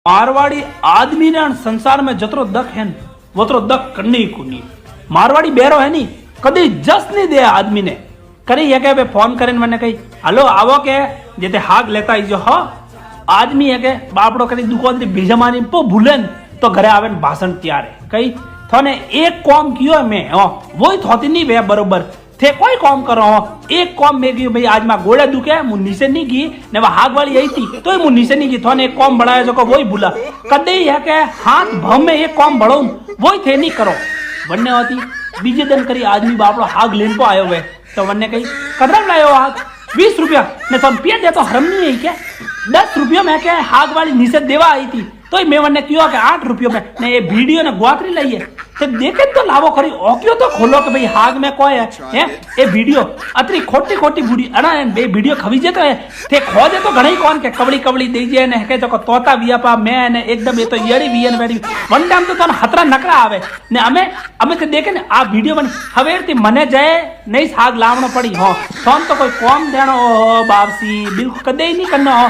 मारवाड़ी आदमी ने संसार में जतरो दक है वतरो दक करनी कोनी। मारवाड़ी बेरो है नी कदी जस नहीं दे आदमी ने करी है के फोन करे मैंने कही हलो आवो के जेते हाग लेता जो हो आदमी है के बापड़ो करी दुकान थी बीजमानी पो भूलन तो घरे आवे भाषण तैयार है कही थोने एक काम कियो है मैं वही थोती नहीं वे बरोबर थे कोई काम करो एक काम में गई भाई आज मैं गोड़े दुखे मु नीचे नहीं गई ने वो हाग वाली आई थी तो मु नीचे नहीं गई थोने एक काम बढ़ाया जो को वही भूला कदे है के हाथ भम में एक काम बढ़ाऊं वही थे नहीं करो वन्ने होती बीजे दिन करी आदमी बापड़ो हाग लेन को आयो हुए तो वन्ने कही कदरम लायो हाग 20 रुपया ने तो रुपया दे तो हरम नहीं है क्या 10 रुपया में क्या हाग वाली नीचे देवा आई थी तो मैं वन्ने क्यों के 8 रुपयों में ने ये वीडियो ने गुआतरी लाई है तो देखे तो लाभो खरी ओक्यो तो खोलो के भाई हाग में कोई है ये वीडियो अतरी खोटी खोटी बुरी अना बे वीडियो खवी जे तो है थे खोजे तो घणी कौन के कबड़ी कबड़ी दीजिए ने के तो तोता वियापा मैं ने एकदम ये तो येड़ी वियन बेडी वन टाइम तो तन हतरा नकरा आवे ने अमे ते देखे ने आ वीडियो बन हवेर थी मने जाए नहीं हाग लावणो पड़ी हो फोन तो कोई कॉम देनो हो बापसी बिल्कुल कदे ही नहीं करना हो